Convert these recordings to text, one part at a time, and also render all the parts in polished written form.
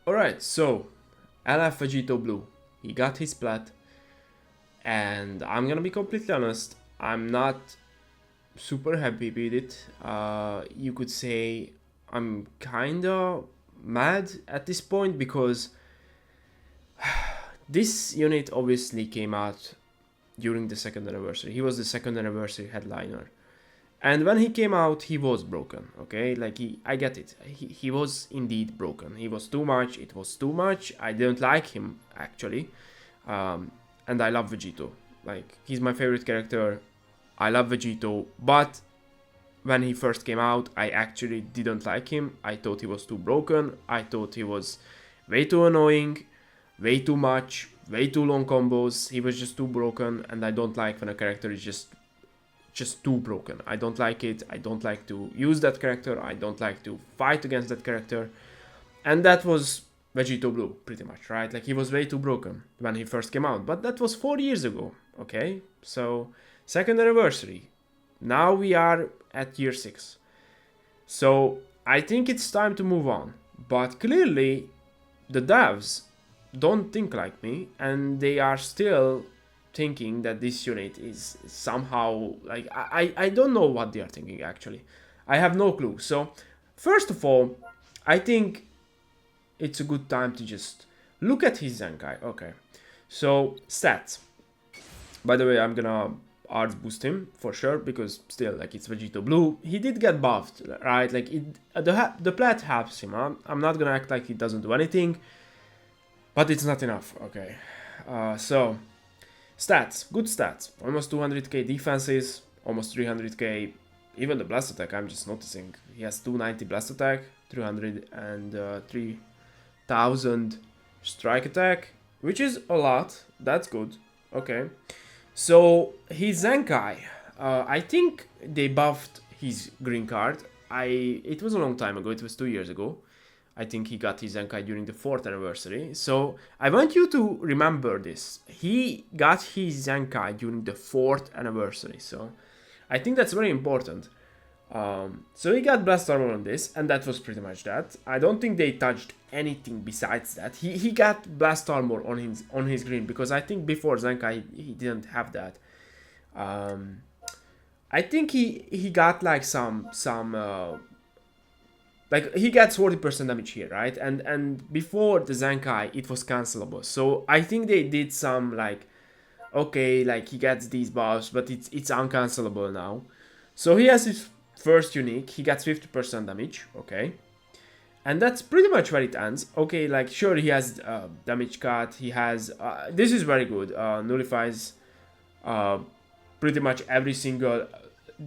Alright, so LF Vegito Blue. He got his plat, and I'm gonna be completely honest, I'm not super happy with it. You could say I'm kinda mad at this point because this unit obviously came out during the second anniversary. He was the second anniversary headliner. And when he came out, he was broken, okay? Like, I get it. He was indeed broken. He was too much. It was too much. I didn't like him, actually. And I love Vegito. Like, he's my favorite character. I love Vegito. But when he first came out, I actually didn't like him. I thought he was too broken. I thought he was way too annoying, way too much, way too long combos. He was just too broken. And I don't like when a character is just too broken. I don't like it. I don't like to use that character. I don't like to fight against that character. And that was Vegito Blue, pretty much, right? Like, he was way too broken when he first came out. But that was 4 years ago, okay? So, second anniversary. Now we are at year 6. So, I think it's time to move on. But clearly, the devs don't think like me, and they are still thinking that this unit is somehow like I don't know what they are thinking actually. I have no clue. So first of all, I think it's a good time to just look at his Zenkai. Okay, so stats. By the way, I'm gonna arts boost him for sure because still, like, it's Vegito Blue. He did get buffed, right? Like, the plat helps him. I'm not gonna act like he doesn't do anything, but it's not enough. Okay, so stats, good stats. Almost 200k defenses, almost 300k. Even the blast attack, I'm just noticing. He has 290 blast attack, 303,000 strike attack, which is a lot. That's good. Okay. So, his Zenkai. I think they buffed his green card. It was a long time ago. It was 2 years ago. I think he got his Zenkai during the 4th anniversary. So I want you to remember this. He got his Zenkai during the 4th anniversary. So I think that's very important. So he got Blast Armor on this, and that was pretty much that. I don't think they touched anything besides that. He got Blast Armor on his green, because I think before Zenkai he didn't have that. I think he got like some like, he gets 40% damage here, right? And before the Zenkai, it was cancelable. So I think they did some, like, okay, like, he gets these buffs, but it's uncancelable now. So he has his first unique. He gets 50% damage, okay? And that's pretty much where it ends. Okay, like, sure, he has damage cut. He has... this is very good. Nullifies pretty much every single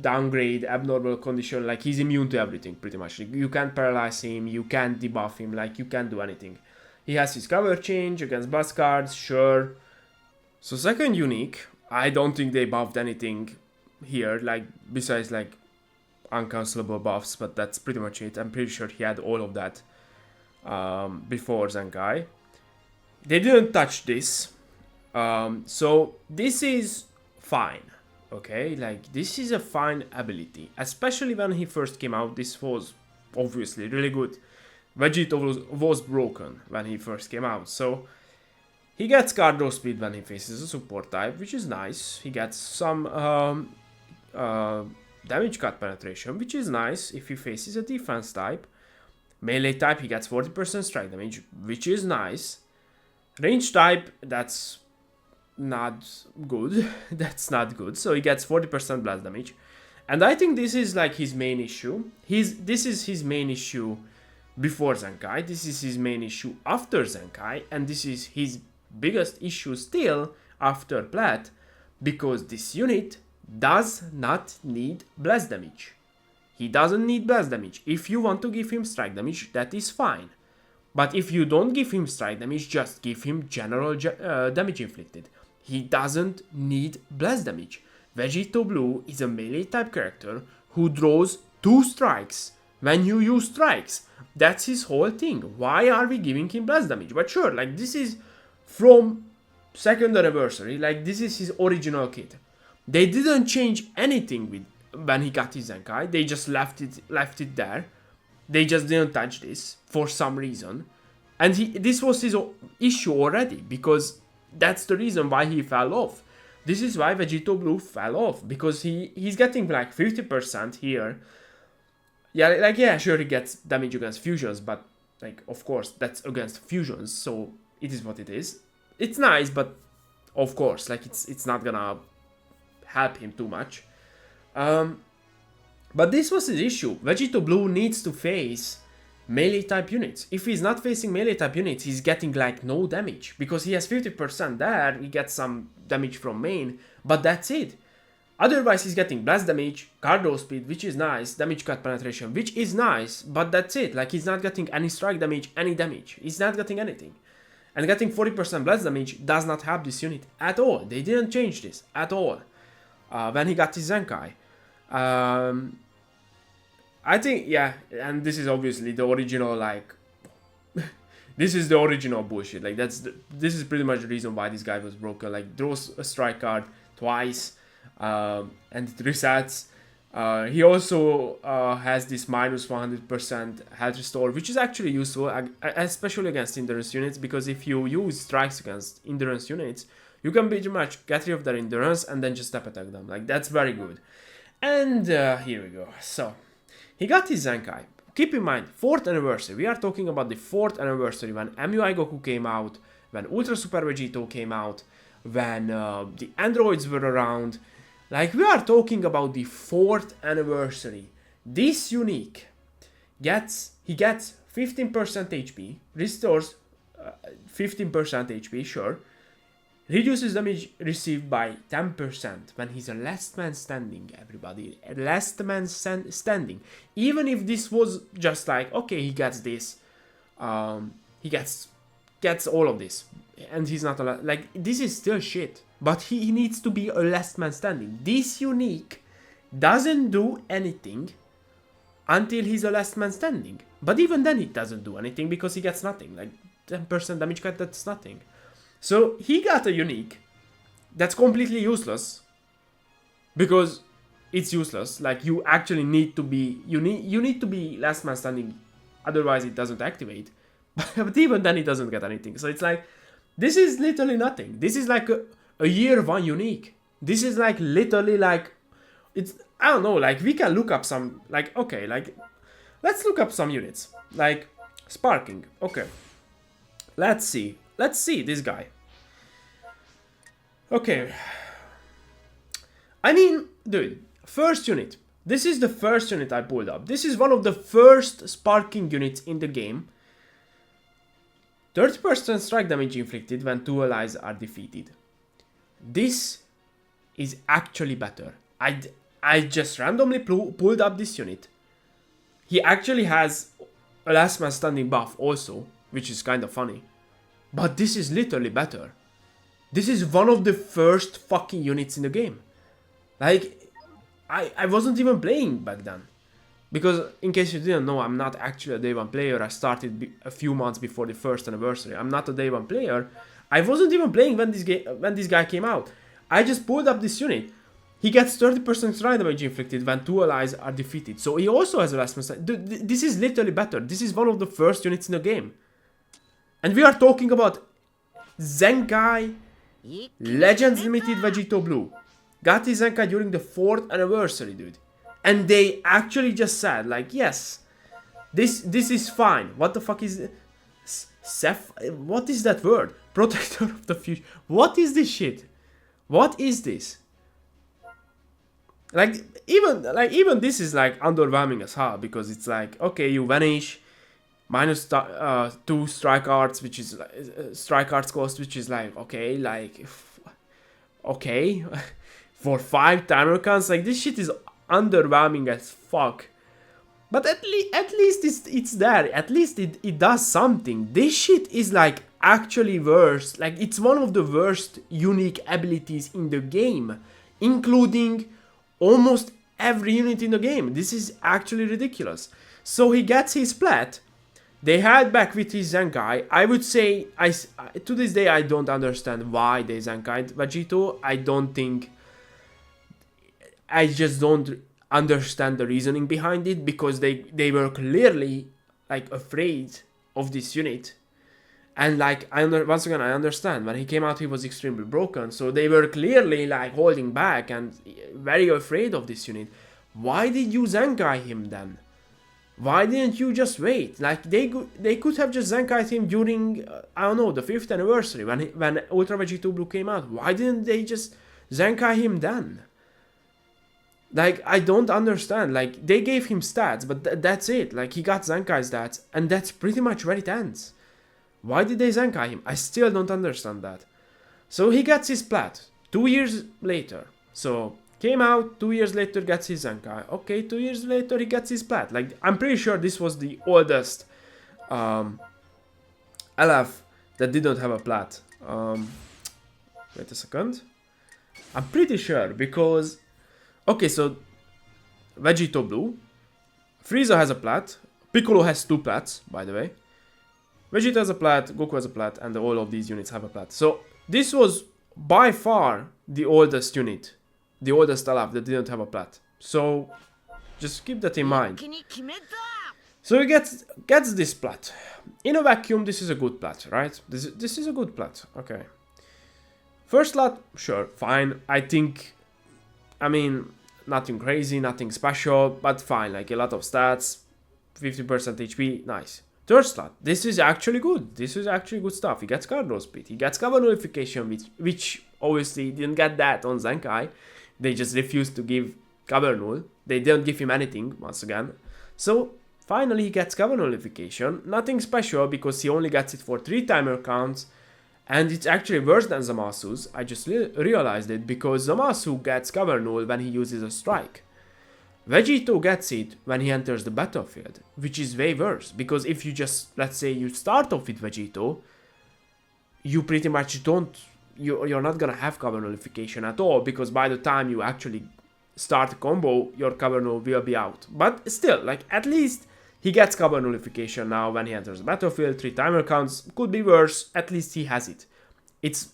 downgrade, abnormal condition. Like, he's immune to everything, pretty much. You can't paralyze him, you can't debuff him, like, you can't do anything. He has his cover change against boss cards, sure. So second unique, I don't think they buffed anything here, like, besides, like, uncancelable buffs, but that's pretty much it. I'm pretty sure he had all of that before Zenkai. They didn't touch this, so this is fine. Okay, like, this is a fine ability, especially when he first came out. This was obviously really good. Vegito was broken when he first came out, so he gets card draw speed when he faces a support type, which is nice. He gets some damage cut penetration, which is nice if he faces a defense type. Melee type, he gets 40% strike damage, which is nice. Range type, that's not good. That's not good. So he gets 40% blast damage. And I think this is like his main issue. This is his main issue before Zenkai. This is his main issue after Zenkai. And this is his biggest issue still after Plat. Because this unit does not need blast damage. He doesn't need blast damage. If you want to give him strike damage, that is fine. But if you don't give him strike damage, just give him general damage inflicted. He doesn't need blast damage. Vegito Blue is a melee type character who draws 2 strikes when you use strikes. That's his whole thing. Why are we giving him blast damage? But sure, like, this is from second anniversary. Like, this is his original kit. They didn't change anything with when he got his Zenkai. They just left it there. They just didn't touch this for some reason. And this was his issue already, because that's the reason why he fell off. This is why Vegito Blue fell off, because he's getting like 50% here. Yeah, like, yeah, sure, he gets damage against fusions, but like, of course, that's against fusions, so it is what it is. It's nice, but of course, like, it's not gonna help him too much. But this was his issue. Vegito Blue needs to face melee type units. If he's not facing melee type units, he's getting like no damage, because he has 50% there. He gets some damage from main, but that's it. Otherwise, he's getting blast damage, cardio speed, which is nice, damage cut penetration, which is nice, but that's it. Like, he's not getting any strike damage, any damage. He's not getting anything. And getting 40% blast damage does not help this unit at all. They didn't change this at all when he got his Zenkai. I think, yeah, and this is obviously the original, like, this is the original bullshit. Like, this is pretty much the reason why this guy was broken. Like, draws a strike card twice, and it resets. He also has this minus 100% health restore, which is actually useful, especially against endurance units, because if you use strikes against endurance units, you can pretty much get rid of their endurance and then just step attack them. Like, that's very good. And here we go. So, he got his Zenkai. Keep in mind, 4th anniversary. We are talking about the 4th anniversary, when MUI Goku came out, when Ultra Super Vegito came out, when the androids were around. Like, we are talking about the 4th anniversary. This unique he gets 15% HP, restores 15% HP, sure. Reduces damage received by 10% when he's a last man standing, everybody. A last man standing. Even if this was just like, okay, he gets this. He gets all of this. And he's not a like, this is still shit. But he needs to be a last man standing. This unique doesn't do anything until he's a last man standing. But even then, it doesn't do anything because he gets nothing. Like, 10% damage cut, that's nothing. So he got a unique that's completely useless, because it's useless. Like, you actually need to be, you need to be last man standing, otherwise it doesn't activate. But even then it doesn't get anything. So it's like, this is literally nothing. This is like a year 1 unique. This is like literally like, it's, I don't know, like, we can look up some, like, okay, like, let's look up some units. Like, sparking, okay. Let's see this guy. Okay. I mean, dude, first unit. This is the first unit I pulled up. This is one of the first sparking units in the game. 30% strike damage inflicted when 2 allies are defeated. This is actually better. I just randomly pulled up this unit. He actually has a last man standing buff also, which is kind of funny. But this is literally better. This is one of the first fucking units in the game. Like, I wasn't even playing back then. Because, in case you didn't know, I'm not actually a day 1 player. I started a few months before the 1st anniversary. I'm not a day 1 player. I wasn't even playing when this guy came out. I just pulled up this unit. He gets 30% strike damage inflicted when 2 allies are defeated. So he also has a last man standing. This is literally better. This is one of the first units in the game. And we are talking about Zenkai Legends Limited Vegito Blue. Got his Zenkai during the 4th anniversary, dude. And they actually just said, like, yes, this is fine. What the fuck is what is that word? Protector of the future. What is this shit? What is this? Like, even this is like underwhelming as hell, because it's like, okay, you vanish, minus 2 strike arts, which is strike arts cost, which is like, okay, like, okay, for 5 timer counts, like, this shit is underwhelming as fuck. But at least it's there. At least it does something. This shit is like actually worse. Like, it's one of the worst unique abilities in the game, including almost every unit in the game. This is actually ridiculous. So he gets his Plat. They head back with his Zenkai. I would say, to this day, I don't understand why they Zenkai'd Vegito. I just don't understand the reasoning behind it, because they were clearly like afraid of this unit. And like, once again, I understand. When he came out, he was extremely broken. So they were clearly like holding back and very afraid of this unit. Why did you Zenkai him then? Why didn't you just wait? Like, they could have just Zenkai'd him during, I don't know, the 5th anniversary when Ultra Vegito Blue came out. Why didn't they just Zenkai him then? Like, I don't understand. Like, they gave him stats, but that's it. Like, he got Zenkai stats, and that's pretty much where it ends. Why did they Zenkai him? I still don't understand that. So he gets his Plat 2 years later. So, came out, 2 years later gets his Zenkai. Okay, 2 years later he gets his Plat. Like, I'm pretty sure this was the oldest LF that didn't have a Plat. Wait a second. I'm pretty sure because... Okay, so Vegito Blue, Frieza has a Plat, Piccolo has 2 Plats, by the way. Vegeta has a Plat, Goku has a Plat, and all of these units have a Plat. So this was by far the oldest unit, the oldest LF that didn't have a Plat. So just keep that in mind. So he gets this Plat. In a vacuum, this is a good Plat, right? This is a good Plat. Okay. First Plat, sure, fine. I mean, nothing crazy, nothing special, but fine, like a lot of stats, 50% HP, nice. Third slot, this is actually good. This is actually good stuff. He gets card draw speed, he gets cover nullification, which obviously didn't get that on Zenkai. They just refused to give cover null. They didn't give him anything, once again. So, finally he gets cover nullification. Nothing special because he only gets it for 3 timer counts. And it's actually worse than Zamasu's. I just realized it because Zamasu gets cover null when he uses a strike. Vegito gets it when he enters the battlefield, which is way worse. Because if you just, let's say you start off with Vegito, you pretty much you're not gonna have cover nullification at all. Because by the time you actually start a combo, your cover null will be out. But still, like at least... He gets cover nullification now when he enters the battlefield. 3 timer counts, could be worse. At least he has it. It's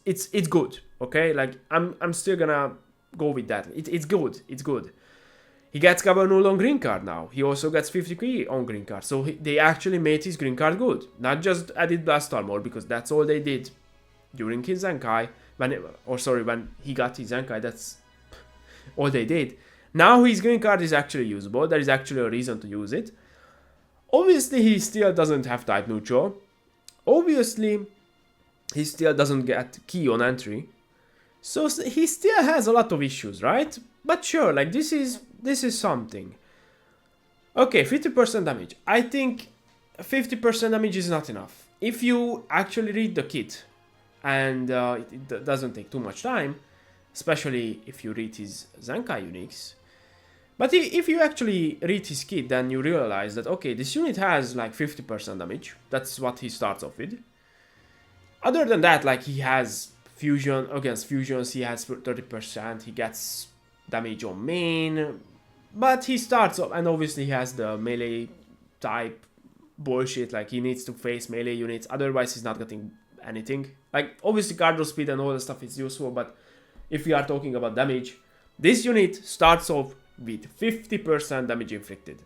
good, okay? Like I'm still gonna go with that. It's good. It's good. He gets cover null on green card now. He also gets 50k on green card. So they actually made his green card good. Not just added blast armor because that's all they did during his Zenkai. When he got his Zenkai, that's all they did. Now his green card is actually usable. There is actually a reason to use it. Obviously, he still doesn't have type neutral. Obviously, he still doesn't get key on entry. So he still has a lot of issues, right? But sure, like this is something. Okay, 50% damage. I think 50% damage is not enough. If you actually read the kit, and it doesn't take too much time, especially if you read his Zenkai uniques. But if you actually read his kit, then you realize that, okay, this unit has like 50% damage. That's what he starts off with. Other than that, like he has fusion, against fusions, he has 30%. He gets damage on main. But he starts off, and obviously he has the melee type bullshit. Like he needs to face melee units. Otherwise, he's not getting anything. Like obviously card draw speed and all the stuff is useful. But if we are talking about damage, this unit starts off with 50% damage inflicted.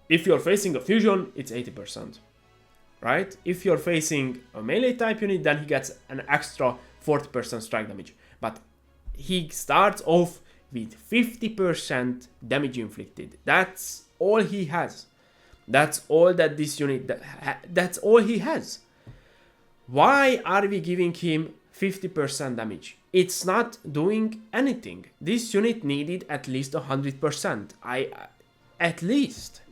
If you're facing a fusion, it's 80%. Right? If you're facing a melee type unit, then he gets an extra 40% strike damage. But he starts off with 50% damage inflicted. That's all he has. That's all that this unit... That's all he has. Why are we giving him 50% damage? It's not doing anything. This unit needed at least 100%. At least.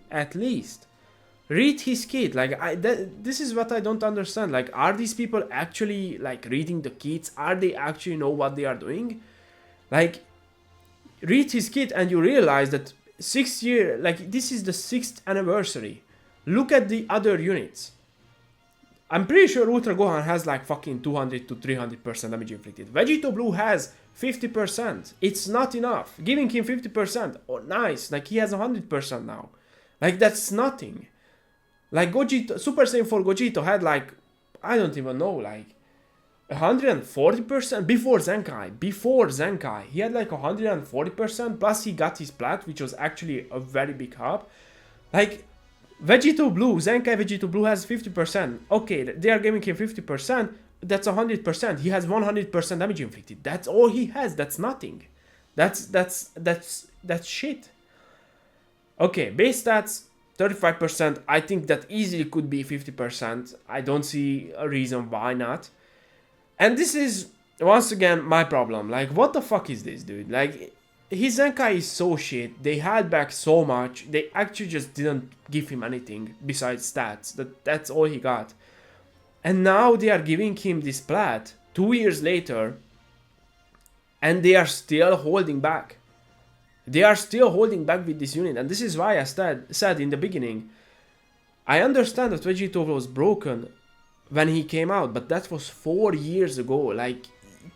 Read his kit. Like this is what I don't understand. Like, are these people actually like reading the kits? Are they actually know what they are doing? Like, read his kit and you realize that 6 year, like this is the 6th anniversary. Look at the other units. I'm pretty sure Ultra Gohan has like fucking 200 to 300% damage inflicted. Vegito Blue has 50%. It's not enough. Giving him 50%, oh nice, like he has 100% now. Like that's nothing. Like Gogito, Super Saiyan 4 Gogito had like, I don't even know, like 140% before Zenkai. He had like 140%, plus he got his Plat, which was actually a very big help. Like, Vegito Blue, Zenkai Vegito Blue has 50%. Okay, they are giving him 50%. That's 100%. He has 100% damage inflicted. That's all he has. That's nothing. That's shit. Okay, base stats 35%. I think that easily could be 50%. I don't see a reason why not. And this is once again my problem. Like, what the fuck is this, dude? Like, his Zenkai is so shit. They held back so much. They actually just didn't give him anything besides stats. That's all he got. And now they are giving him this Plat 2 years later, and they are still holding back. They are still holding back with this unit, and this is why I said in the beginning, I understand that Vegito was broken when he came out, but that was 4 years ago. Like,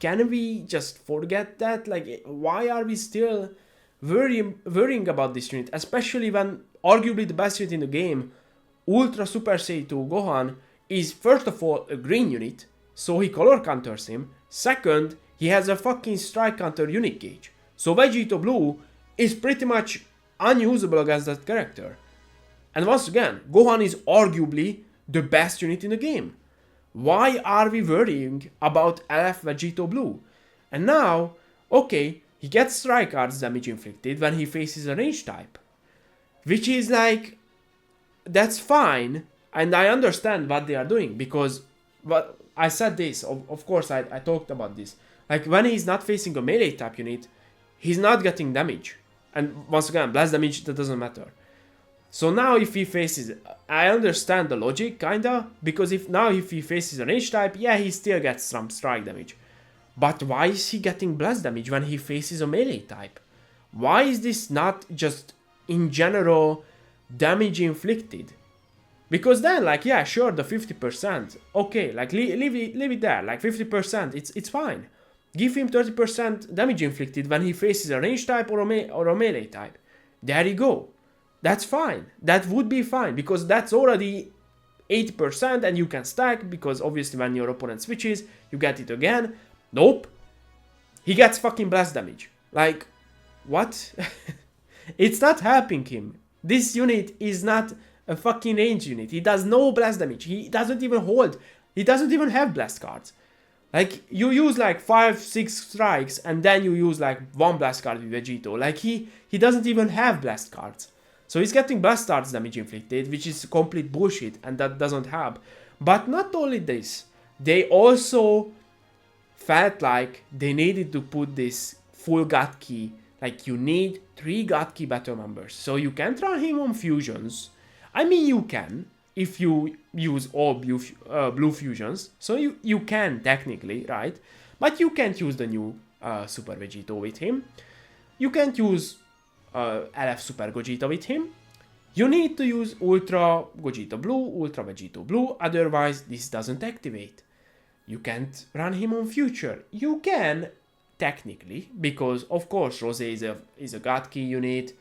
can we just forget that? Like, why are we still worrying about this unit? Especially when arguably the best unit in the game, Ultra Super Saiyan 2 Gohan, is first of all a green unit, so he color counters him. Second, he has a fucking strike counter unit gauge. So Vegito Blue is pretty much unusable against that character. And once again, Gohan is arguably the best unit in the game. Why are we worrying about LF Vegito Blue? And now, okay, he gets strike arts damage inflicted when he faces a range type. Which is like, that's fine, and I understand what they are doing, because what I said this, of course I talked about this. Like, when he's not facing a melee type unit, he's not getting damage. And once again, blast damage, that doesn't matter. So now if he faces, I understand the logic, kinda, because if he faces a range type, yeah, he still gets some strike damage. But why is he getting blast damage when he faces a melee type? Why is this not just, in general, damage inflicted? Because then, like, yeah, sure, the 50%, okay, like, leave it there, like, 50%, it's fine. Give him 30% damage inflicted when he faces a range type or a melee type. There you go. That's fine. That would be fine, because that's already 80% and you can stack, because obviously when your opponent switches, you get it again. Nope. He gets fucking blast damage. Like, what? It's not helping him. This unit is not a fucking range unit. He does no blast damage. He doesn't even hold. He doesn't even have blast cards. Like, you use like 5-6 strikes and then you use like 1 blast card with Vegito. Like, he doesn't even have blast cards. So he's getting blast cards damage inflicted, which is complete bullshit, and that doesn't help. But not only this, they also felt like they needed to put this full God Key. Like, you need 3 God Key battle members. So you can't run him on fusions. I mean, you can, if you use all blue fusions. So you can technically, right? But you can't use the new Super Vegito with him. You can't use LF Super Gogeta with him. You need to use Ultra Gogeta Blue, Ultra Vegito Blue, otherwise this doesn't activate. You can't run him on future. You can, technically, because of course Rose is a God Key unit,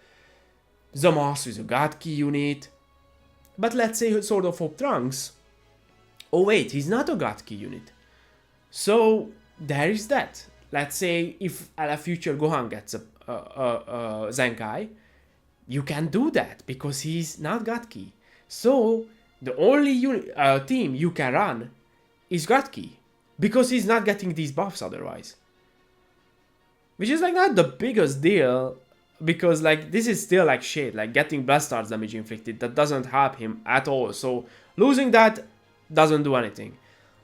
Zamasu is a God Key unit, but let's say Sword of Hope Trunks, oh wait, he's not a God Key unit. So there is that. Let's say if LF Future Gohan gets a Zenkai, you can do that because he's not God Key. So the only team you can run is God Key, because he's not getting these buffs otherwise. Which is like not the biggest deal, because like this is still like shit, like getting blast stars damage inflicted, that doesn't help him at all. So losing that doesn't do anything.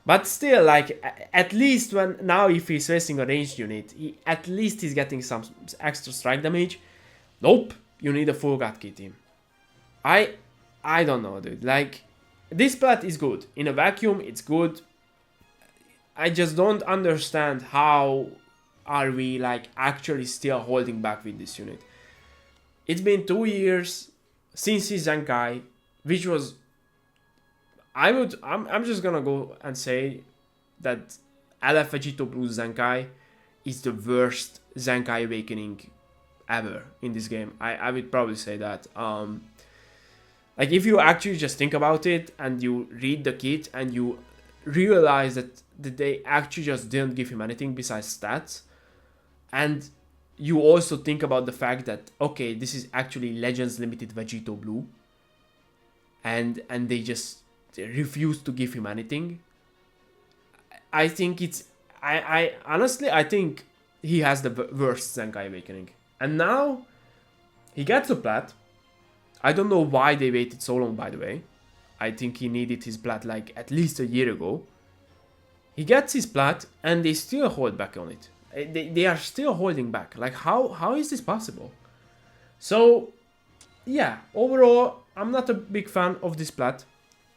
But still, like, at least now if he's facing a ranged unit, at least he's getting some extra strike damage. Nope, you need a full God Key team. I don't know, dude. Like, this Plat is good. In a vacuum, it's good. I just don't understand how are we, like, actually still holding back with this unit. It's been 2 years since his Zenkai, which was... I'm just gonna go and say that LF Vegito Blue Zenkai is the worst Zenkai Awakening ever in this game. I would probably say that. Like, if you actually just think about it and you read the kit and you realize that they actually just didn't give him anything besides stats, and you also think about the fact that, okay, this is actually Legends Limited Vegito Blue, and they just refuse to give him anything. I think it's I honestly I think he has the worst Zenkai Awakening. And now he gets a Plat. I don't know why they waited so long, by the way. I think he needed his Plat like at least a year ago. He gets his Plat and they still hold back on it. They are still holding back. Like how is this possible? So yeah, overall I'm not a big fan of this Plat.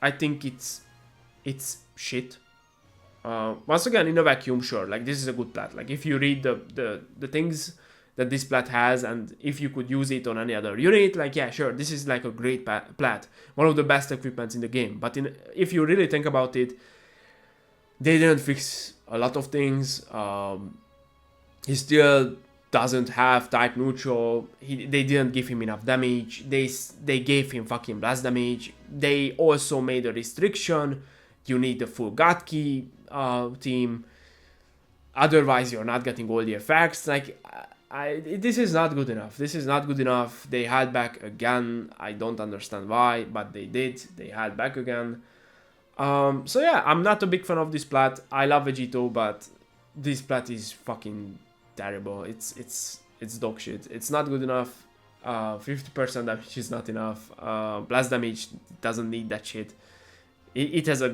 I think it's shit. Once again, in a vacuum, sure, like this is a good Plat. Like if you read the things that this Plat has, and if you could use it on any other unit, like yeah, sure, this is like a great Plat, one of the best equipments in the game. But if you really think about it, they didn't fix a lot of things. He still doesn't have type neutral. They didn't give him enough damage. They gave him fucking blast damage. They also made a restriction. You need the full God key team. Otherwise, you're not getting all the effects. Like, this is not good enough. This is not good enough. They held back again. I don't understand why, but they did. They held back again. So yeah, I'm not a big fan of this Plat. I love Vegito, but this Plat is fucking terrible. It's dog shit. It's not good enough. 50% damage is not enough. Blast damage doesn't need that shit. It has a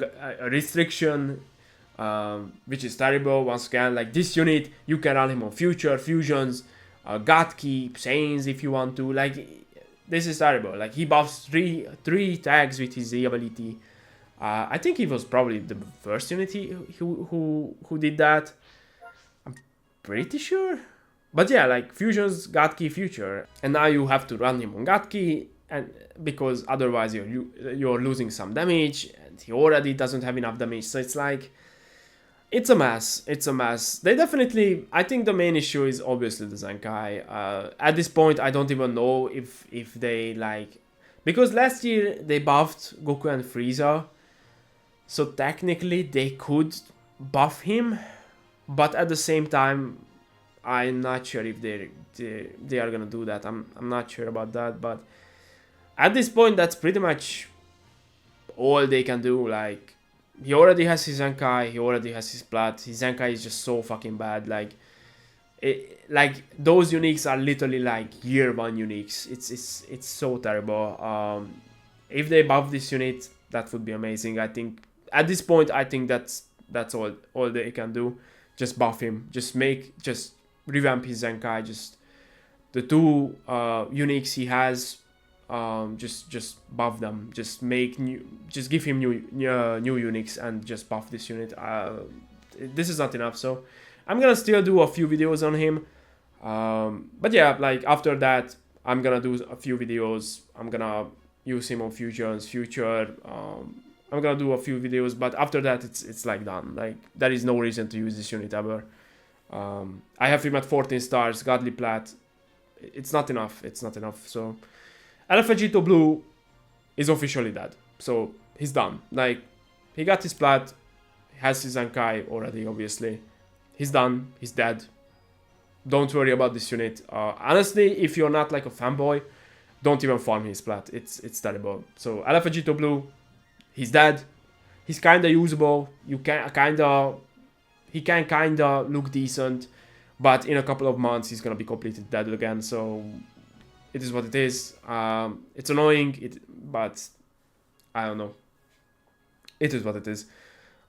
restriction, which is terrible. Once again, like this unit, you can run him on future fusions, God key, Saints if you want to. Like this is terrible. Like he buffs three tags with his Viability. I think he was probably the first unit who did that. I'm pretty sure. But yeah, like fusions, God key, future, and now you have to run him on God key, and because otherwise you're losing some damage, and he already doesn't have enough damage. So it's like it's a mess. It's a mess. They definitely. I think the main issue is obviously the Zenkai. At this point, I don't even know if they like, because last year they buffed Goku and Frieza, so technically they could buff him, but at the same time, I'm not sure if they are gonna do that. I'm not sure about that, but at this point, that's pretty much all they can do. Like, he already has his Zenkai, he already has his Plat. His Zenkai is just so fucking bad. Like, those uniques are literally like year one uniques. It's so terrible. If they buff this unit, that would be amazing. I think at this point, I think that's all they can do. Just buff him. Just revamp his Zenkai. Just the two uniques he has. Just buff them. Just give him new uniques and just buff this unit. This is not enough, so I'm gonna still do a few videos on him. But yeah, like after that, I'm gonna do a few videos. I'm gonna use him on fusions, future. I'm gonna do a few videos, but after that, it's like done. Like there is no reason to use this unit ever. I have him at 14 stars, Godly Plat. It's not enough. It's not enough. So Vegito Blue is officially dead. So he's done. Like he got his Plat, has his Zenkai already, obviously. He's done. He's dead. Don't worry about this unit. Honestly, if you're not like a fanboy, don't even farm his Plat. It's terrible. So Vegito Blue, he's dead. He's kinda usable. He can kinda look decent, but in a couple of months he's gonna be completely dead again. So it is what it is. It's annoying, but I don't know. It is what it is.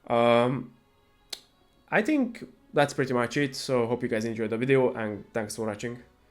I think that's pretty much it. So hope you guys enjoyed the video, and thanks for watching.